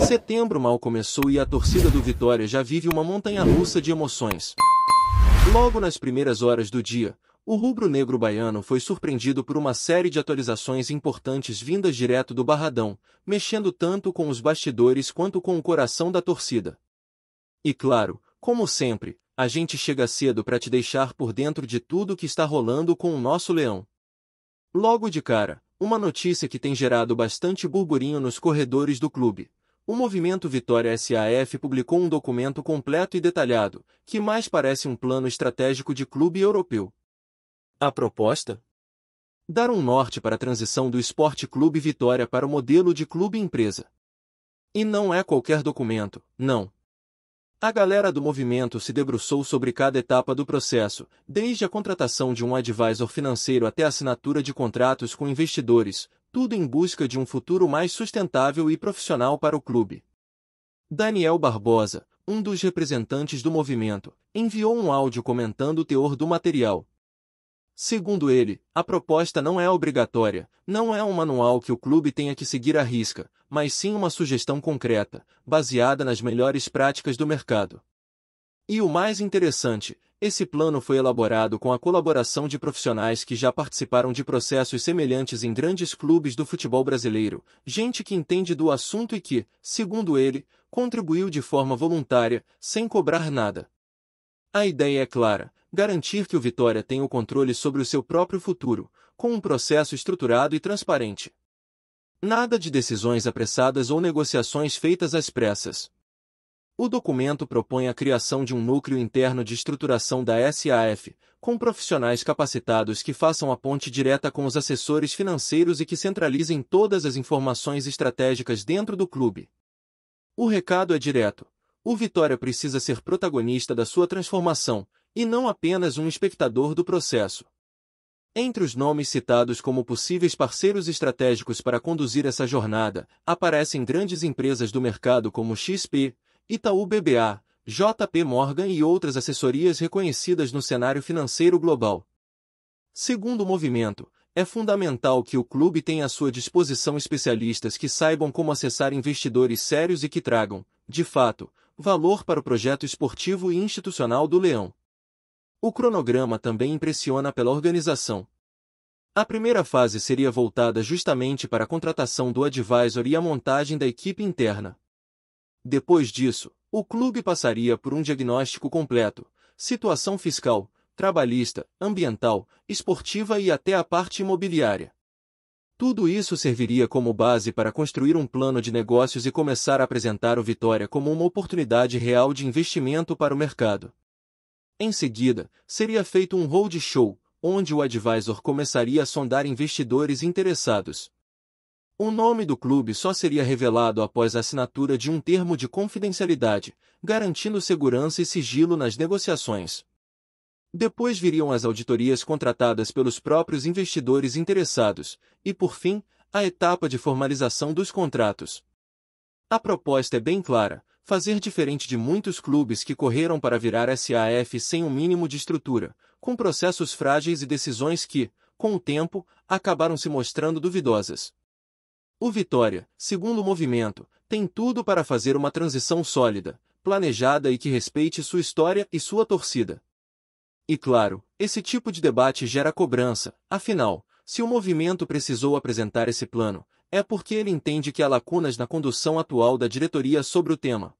Setembro mal começou e a torcida do Vitória já vive uma montanha-russa de emoções. Logo nas primeiras horas do dia, o rubro-negro baiano foi surpreendido por uma série de atualizações importantes vindas direto do Barradão, mexendo tanto com os bastidores quanto com o coração da torcida. E claro, como sempre, a gente chega cedo para te deixar por dentro de tudo que está rolando com o nosso leão. Logo de cara, uma notícia que tem gerado bastante burburinho nos corredores do clube. O Movimento Vitória SAF publicou um documento completo e detalhado, que mais parece um plano estratégico de clube europeu. A proposta? Dar um norte para a transição do Esporte Clube Vitória para o modelo de clube-empresa. E não é qualquer documento, não. A galera do movimento se debruçou sobre cada etapa do processo, desde a contratação de um advisor financeiro até a assinatura de contratos com investidores, tudo em busca de um futuro mais sustentável e profissional para o clube. Daniel Barbosa, um dos representantes do movimento, enviou um áudio comentando o teor do material. Segundo ele, a proposta não é obrigatória, não é um manual que o clube tenha que seguir à risca, mas sim uma sugestão concreta, baseada nas melhores práticas do mercado. E o mais interessante, esse plano foi elaborado com a colaboração de profissionais que já participaram de processos semelhantes em grandes clubes do futebol brasileiro, gente que entende do assunto e que, segundo ele, contribuiu de forma voluntária, sem cobrar nada. A ideia é clara: garantir que o Vitória tenha o controle sobre o seu próprio futuro, com um processo estruturado e transparente. Nada de decisões apressadas ou negociações feitas às pressas. O documento propõe a criação de um núcleo interno de estruturação da SAF, com profissionais capacitados que façam a ponte direta com os assessores financeiros e que centralizem todas as informações estratégicas dentro do clube. O recado é direto: o Vitória precisa ser protagonista da sua transformação, e não apenas um espectador do processo. Entre os nomes citados como possíveis parceiros estratégicos para conduzir essa jornada, aparecem grandes empresas do mercado como XP, Itaú BBA, JP Morgan e outras assessorias reconhecidas no cenário financeiro global. Segundo o movimento, é fundamental que o clube tenha à sua disposição especialistas que saibam como acessar investidores sérios e que tragam, de fato, valor para o projeto esportivo e institucional do Leão. O cronograma também impressiona pela organização. A primeira fase seria voltada justamente para a contratação do advisor e a montagem da equipe interna. Depois disso, o clube passaria por um diagnóstico completo: situação fiscal, trabalhista, ambiental, esportiva e até a parte imobiliária. Tudo isso serviria como base para construir um plano de negócios e começar a apresentar o Vitória como uma oportunidade real de investimento para o mercado. Em seguida, seria feito um roadshow, onde o advisor começaria a sondar investidores interessados. O nome do clube só seria revelado após a assinatura de um termo de confidencialidade, garantindo segurança e sigilo nas negociações. Depois viriam as auditorias contratadas pelos próprios investidores interessados, e por fim, a etapa de formalização dos contratos. A proposta é bem clara: fazer diferente de muitos clubes que correram para virar SAF sem um mínimo de estrutura, com processos frágeis e decisões que, com o tempo, acabaram se mostrando duvidosas. O Vitória, segundo o movimento, tem tudo para fazer uma transição sólida, planejada e que respeite sua história e sua torcida. E claro, esse tipo de debate gera cobrança. Afinal, se o movimento precisou apresentar esse plano, é porque ele entende que há lacunas na condução atual da diretoria sobre o tema.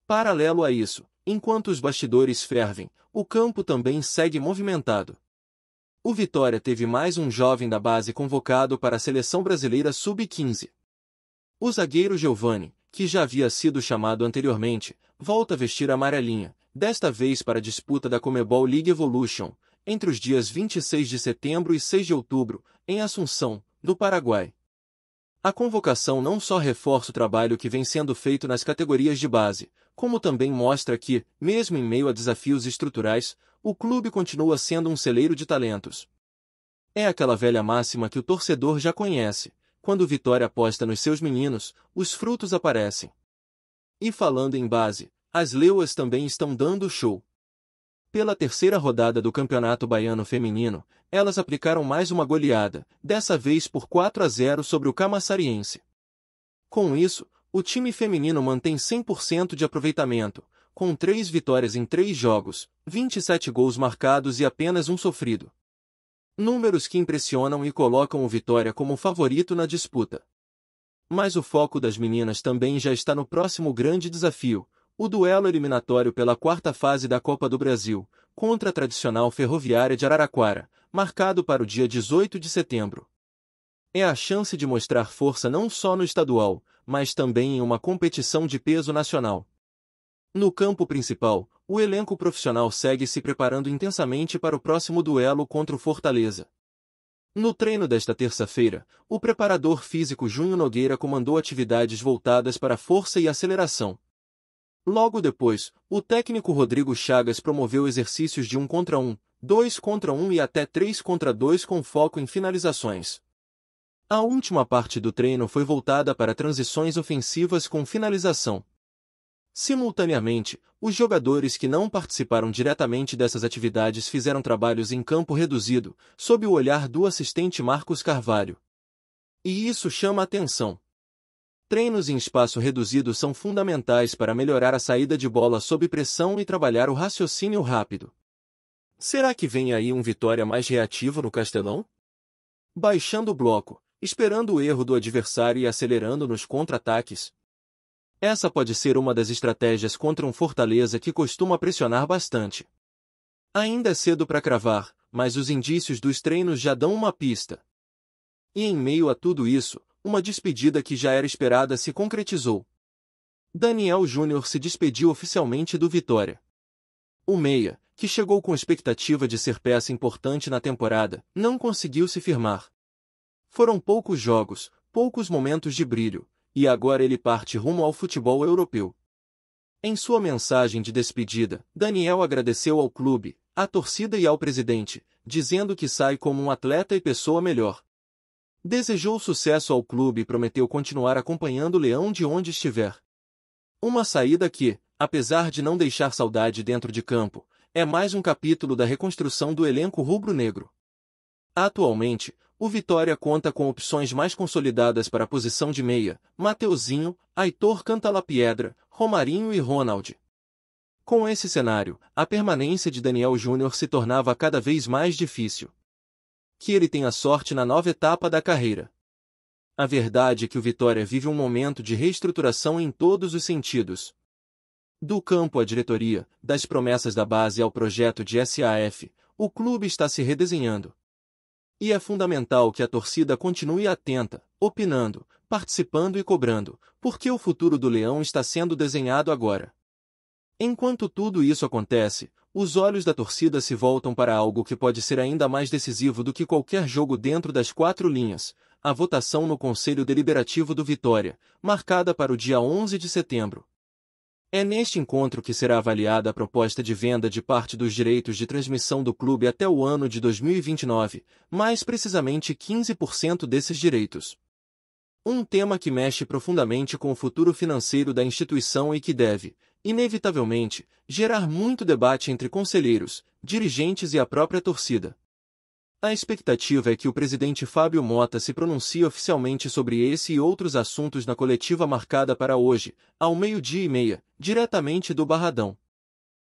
Paralelo a isso, enquanto os bastidores fervem, o campo também segue movimentado. O Vitória teve mais um jovem da base convocado para a seleção brasileira sub-15. O zagueiro Giovani, que já havia sido chamado anteriormente, volta a vestir a amarelinha, desta vez para a disputa da Comebol League Evolution, entre os dias 26 de setembro e 6 de outubro, em Assunção, no Paraguai. A convocação não só reforça o trabalho que vem sendo feito nas categorias de base, como também mostra que, mesmo em meio a desafios estruturais, o clube continua sendo um celeiro de talentos. É aquela velha máxima que o torcedor já conhece: quando o Vitória aposta nos seus meninos, os frutos aparecem. E falando em base, as leoas também estão dando show. Pela terceira rodada do Campeonato Baiano Feminino, elas aplicaram mais uma goleada, dessa vez por 4-0 sobre o Camaçariense. Com isso, o time feminino mantém 100% de aproveitamento, com 3 vitórias em 3 jogos, 27 gols marcados e apenas um sofrido. Números que impressionam e colocam o Vitória como favorito na disputa. Mas o foco das meninas também já está no próximo grande desafio, o duelo eliminatório pela 4ª fase da Copa do Brasil, contra a tradicional Ferroviária de Araraquara, marcado para o dia 18 de setembro. É a chance de mostrar força não só no estadual, mas também em uma competição de peso nacional. No campo principal, o elenco profissional segue se preparando intensamente para o próximo duelo contra o Fortaleza. No treino desta terça-feira, o preparador físico Júnior Nogueira comandou atividades voltadas para força e aceleração. Logo depois, o técnico Rodrigo Chagas promoveu exercícios de 1 contra 1, 2 contra 1 e até 3 contra 2 com foco em finalizações. A última parte do treino foi voltada para transições ofensivas com finalização. Simultaneamente, os jogadores que não participaram diretamente dessas atividades fizeram trabalhos em campo reduzido, sob o olhar do assistente Marcos Carvalho. E isso chama a atenção. Treinos em espaço reduzido são fundamentais para melhorar a saída de bola sob pressão e trabalhar o raciocínio rápido. Será que vem aí um Vitória mais reativo no Castelão? Baixando o bloco, esperando o erro do adversário e acelerando nos contra-ataques? Essa pode ser uma das estratégias contra um Fortaleza que costuma pressionar bastante. Ainda é cedo para cravar, mas os indícios dos treinos já dão uma pista. E em meio a tudo isso, uma despedida que já era esperada se concretizou. Daniel Júnior se despediu oficialmente do Vitória. O meia, que chegou com expectativa de ser peça importante na temporada, não conseguiu se firmar. Foram poucos jogos, poucos momentos de brilho, e agora ele parte rumo ao futebol europeu. Em sua mensagem de despedida, Daniel agradeceu ao clube, à torcida e ao presidente, dizendo que sai como um atleta e pessoa melhor. Desejou sucesso ao clube e prometeu continuar acompanhando o Leão de onde estiver. Uma saída que, apesar de não deixar saudade dentro de campo, é mais um capítulo da reconstrução do elenco rubro-negro. Atualmente, o Vitória conta com opções mais consolidadas para a posição de meia: Mateuzinho, Aitor Cantalapiedra, Romarinho e Ronald. Com esse cenário, a permanência de Daniel Júnior se tornava cada vez mais difícil. Que ele tenha sorte na nova etapa da carreira. A verdade é que o Vitória vive um momento de reestruturação em todos os sentidos. Do campo à diretoria, das promessas da base ao projeto de SAF, o clube está se redesenhando. E é fundamental que a torcida continue atenta, opinando, participando e cobrando, porque o futuro do Leão está sendo desenhado agora. Enquanto tudo isso acontece, os olhos da torcida se voltam para algo que pode ser ainda mais decisivo do que qualquer jogo dentro das 4 linhas, a votação no Conselho Deliberativo do Vitória, marcada para o dia 11 de setembro. É neste encontro que será avaliada a proposta de venda de parte dos direitos de transmissão do clube até o ano de 2029, mais precisamente 15% desses direitos. Um tema que mexe profundamente com o futuro financeiro da instituição e que deve, inevitavelmente, gerar muito debate entre conselheiros, dirigentes e a própria torcida. A expectativa é que o presidente Fábio Mota se pronuncie oficialmente sobre esse e outros assuntos na coletiva marcada para hoje, ao 12h30, diretamente do Barradão.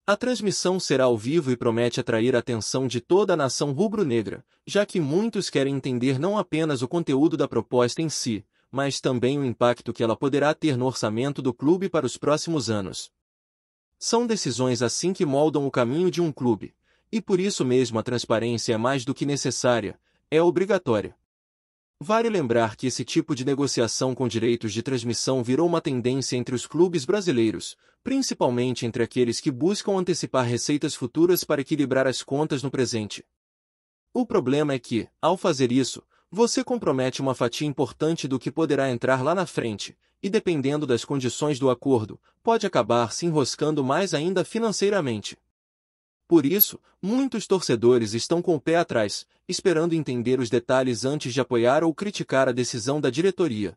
A transmissão será ao vivo e promete atrair a atenção de toda a nação rubro-negra, já que muitos querem entender não apenas o conteúdo da proposta em si, mas também o impacto que ela poderá ter no orçamento do clube para os próximos anos. São decisões assim que moldam o caminho de um clube. E por isso mesmo a transparência é mais do que necessária, é obrigatória. Vale lembrar que esse tipo de negociação com direitos de transmissão virou uma tendência entre os clubes brasileiros, principalmente entre aqueles que buscam antecipar receitas futuras para equilibrar as contas no presente. O problema é que, ao fazer isso, você compromete uma fatia importante do que poderá entrar lá na frente, e dependendo das condições do acordo, pode acabar se enroscando mais ainda financeiramente. Por isso, muitos torcedores estão com o pé atrás, esperando entender os detalhes antes de apoiar ou criticar a decisão da diretoria.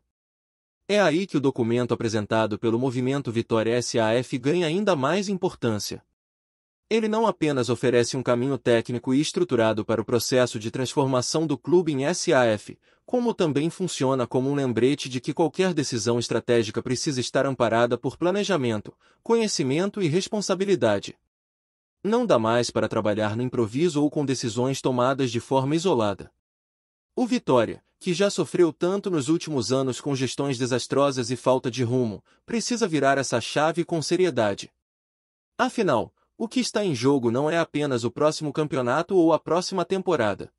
É aí que o documento apresentado pelo Movimento Vitória SAF ganha ainda mais importância. Ele não apenas oferece um caminho técnico e estruturado para o processo de transformação do clube em SAF, como também funciona como um lembrete de que qualquer decisão estratégica precisa estar amparada por planejamento, conhecimento e responsabilidade. Não dá mais para trabalhar no improviso ou com decisões tomadas de forma isolada. O Vitória, que já sofreu tanto nos últimos anos com gestões desastrosas e falta de rumo, precisa virar essa chave com seriedade. Afinal, o que está em jogo não é apenas o próximo campeonato ou a próxima temporada.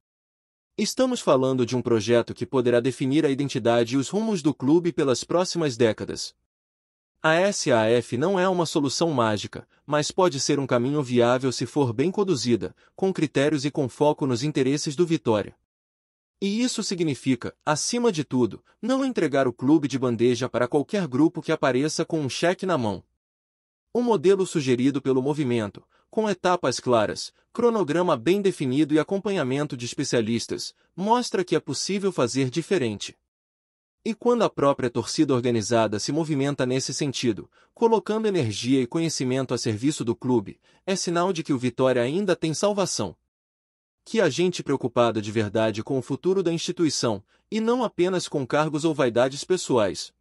Estamos falando de um projeto que poderá definir a identidade e os rumos do clube pelas próximas décadas. A SAF não é uma solução mágica, mas pode ser um caminho viável se for bem conduzida, com critérios e com foco nos interesses do Vitória. E isso significa, acima de tudo, não entregar o clube de bandeja para qualquer grupo que apareça com um cheque na mão. O modelo sugerido pelo movimento, com etapas claras, cronograma bem definido e acompanhamento de especialistas, mostra que é possível fazer diferente. E quando a própria torcida organizada se movimenta nesse sentido, colocando energia e conhecimento a serviço do clube, é sinal de que o Vitória ainda tem salvação. Que há gente preocupada de verdade com o futuro da instituição, e não apenas com cargos ou vaidades pessoais.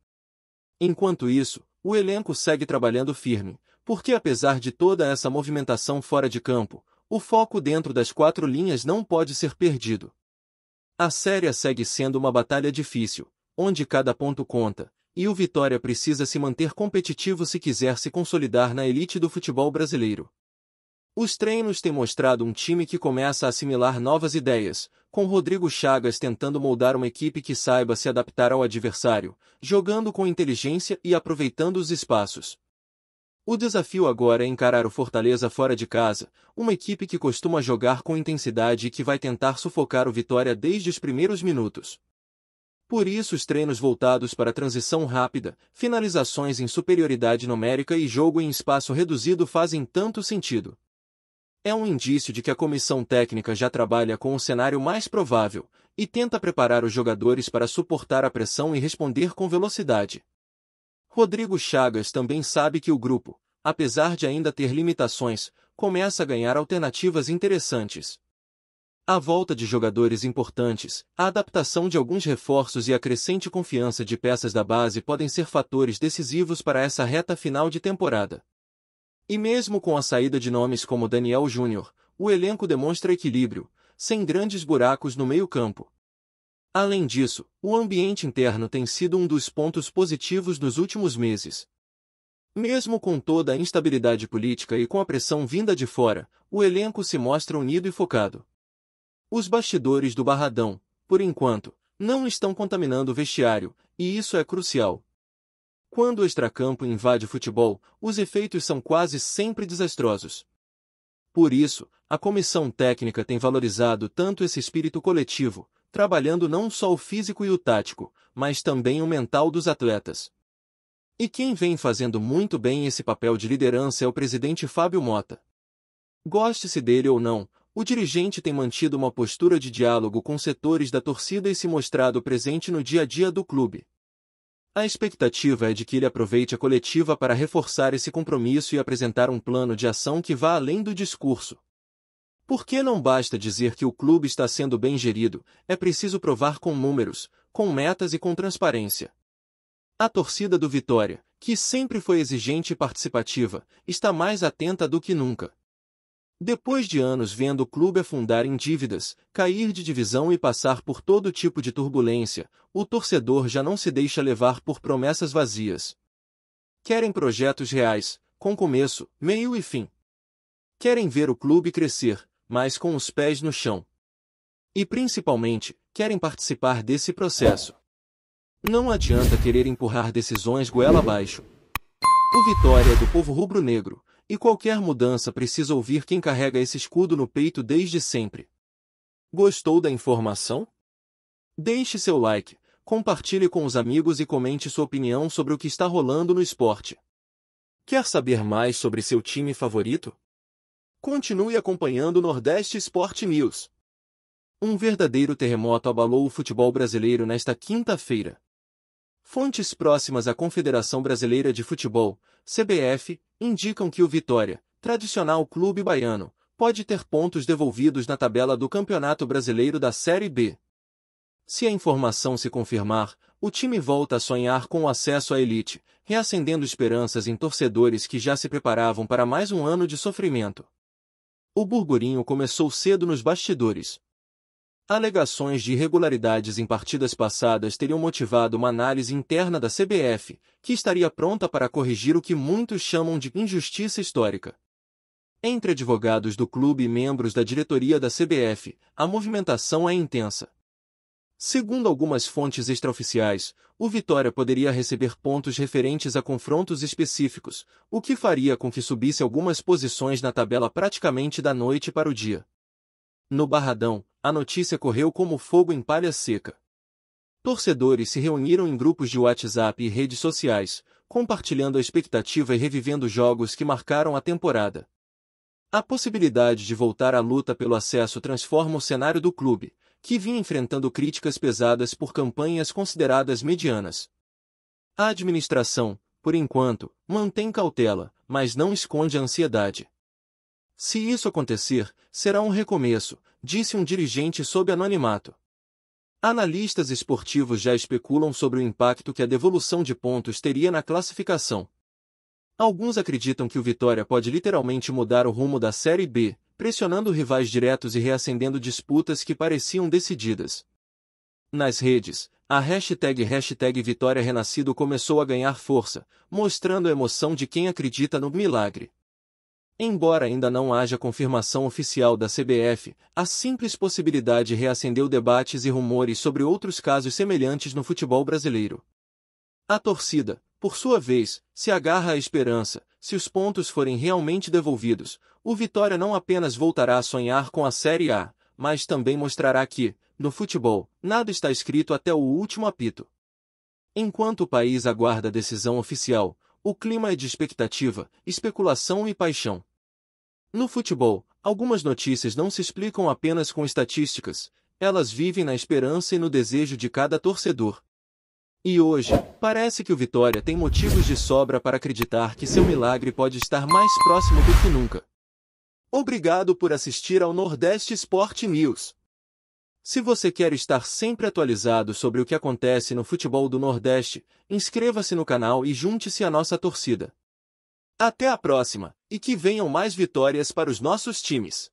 Enquanto isso, o elenco segue trabalhando firme, porque apesar de toda essa movimentação fora de campo, o foco dentro das quatro linhas não pode ser perdido. A série segue sendo uma batalha difícil, onde cada ponto conta, e o Vitória precisa se manter competitivo se quiser se consolidar na elite do futebol brasileiro. Os treinos têm mostrado um time que começa a assimilar novas ideias, com Rodrigo Chagas tentando moldar uma equipe que saiba se adaptar ao adversário, jogando com inteligência e aproveitando os espaços. O desafio agora é encarar o Fortaleza fora de casa, uma equipe que costuma jogar com intensidade e que vai tentar sufocar o Vitória desde os primeiros minutos. Por isso os treinos voltados para transição rápida, finalizações em superioridade numérica e jogo em espaço reduzido fazem tanto sentido. É um indício de que a comissão técnica já trabalha com o cenário mais provável, e tenta preparar os jogadores para suportar a pressão e responder com velocidade. Rodrigo Chagas também sabe que o grupo, apesar de ainda ter limitações, começa a ganhar alternativas interessantes. A volta de jogadores importantes, a adaptação de alguns reforços e a crescente confiança de peças da base podem ser fatores decisivos para essa reta final de temporada. E mesmo com a saída de nomes como Daniel Júnior, o elenco demonstra equilíbrio, sem grandes buracos no meio-campo. Além disso, o ambiente interno tem sido um dos pontos positivos nos últimos meses. Mesmo com toda a instabilidade política e com a pressão vinda de fora, o elenco se mostra unido e focado. Os bastidores do Barradão, por enquanto, não estão contaminando o vestiário, e isso é crucial. Quando o extracampo invade o futebol, os efeitos são quase sempre desastrosos. Por isso, a comissão técnica tem valorizado tanto esse espírito coletivo, trabalhando não só o físico e o tático, mas também o mental dos atletas. E quem vem fazendo muito bem esse papel de liderança é o presidente Fábio Mota. Goste-se dele ou não, o dirigente tem mantido uma postura de diálogo com setores da torcida e se mostrado presente no dia a dia do clube. A expectativa é de que ele aproveite a coletiva para reforçar esse compromisso e apresentar um plano de ação que vá além do discurso. Porque não basta dizer que o clube está sendo bem gerido, é preciso provar com números, com metas e com transparência. A torcida do Vitória, que sempre foi exigente e participativa, está mais atenta do que nunca. Depois de anos vendo o clube afundar em dívidas, cair de divisão e passar por todo tipo de turbulência, o torcedor já não se deixa levar por promessas vazias. Querem projetos reais, com começo, meio e fim. Querem ver o clube crescer, mas com os pés no chão. E principalmente, querem participar desse processo. Não adianta querer empurrar decisões goela abaixo. O Vitória é do povo rubro-negro, e qualquer mudança precisa ouvir quem carrega esse escudo no peito desde sempre. Gostou da informação? Deixe seu like, compartilhe com os amigos e comente sua opinião sobre o que está rolando no esporte. Quer saber mais sobre seu time favorito? Continue acompanhando o Nordeste Sport News. Um verdadeiro terremoto abalou o futebol brasileiro nesta quinta-feira. Fontes próximas à Confederação Brasileira de Futebol, CBF, indicam que o Vitória, tradicional clube baiano, pode ter pontos devolvidos na tabela do Campeonato Brasileiro da Série B. Se a informação se confirmar, o time volta a sonhar com o acesso à elite, reacendendo esperanças em torcedores que já se preparavam para mais um ano de sofrimento. O burburinho começou cedo nos bastidores. Alegações de irregularidades em partidas passadas teriam motivado uma análise interna da CBF, que estaria pronta para corrigir o que muitos chamam de injustiça histórica. Entre advogados do clube e membros da diretoria da CBF, a movimentação é intensa. Segundo algumas fontes extraoficiais, o Vitória poderia receber pontos referentes a confrontos específicos, o que faria com que subisse algumas posições na tabela praticamente da noite para o dia. No Barradão, a notícia correu como fogo em palha seca. Torcedores se reuniram em grupos de WhatsApp e redes sociais, compartilhando a expectativa e revivendo jogos que marcaram a temporada. A possibilidade de voltar à luta pelo acesso transforma o cenário do clube, que vinha enfrentando críticas pesadas por campanhas consideradas medianas. A administração, por enquanto, mantém cautela, mas não esconde a ansiedade. Se isso acontecer, será um recomeço, disse um dirigente sob anonimato. Analistas esportivos já especulam sobre o impacto que a devolução de pontos teria na classificação. Alguns acreditam que o Vitória pode literalmente mudar o rumo da Série B, pressionando rivais diretos e reacendendo disputas que pareciam decididas. Nas redes, a hashtag Vitória Renascido começou a ganhar força, mostrando a emoção de quem acredita no milagre. Embora ainda não haja confirmação oficial da CBF, a simples possibilidade reacendeu debates e rumores sobre outros casos semelhantes no futebol brasileiro. A torcida, por sua vez, se agarra à esperança. Se os pontos forem realmente devolvidos, o Vitória não apenas voltará a sonhar com a Série A, mas também mostrará que, no futebol, nada está escrito até o último apito. Enquanto o país aguarda a decisão oficial, o clima é de expectativa, especulação e paixão. No futebol, algumas notícias não se explicam apenas com estatísticas, elas vivem na esperança e no desejo de cada torcedor. E hoje, parece que o Vitória tem motivos de sobra para acreditar que seu milagre pode estar mais próximo do que nunca. Obrigado por assistir ao Nordeste Sport News. Se você quer estar sempre atualizado sobre o que acontece no futebol do Nordeste, inscreva-se no canal e junte-se à nossa torcida. Até a próxima, e que venham mais vitórias para os nossos times.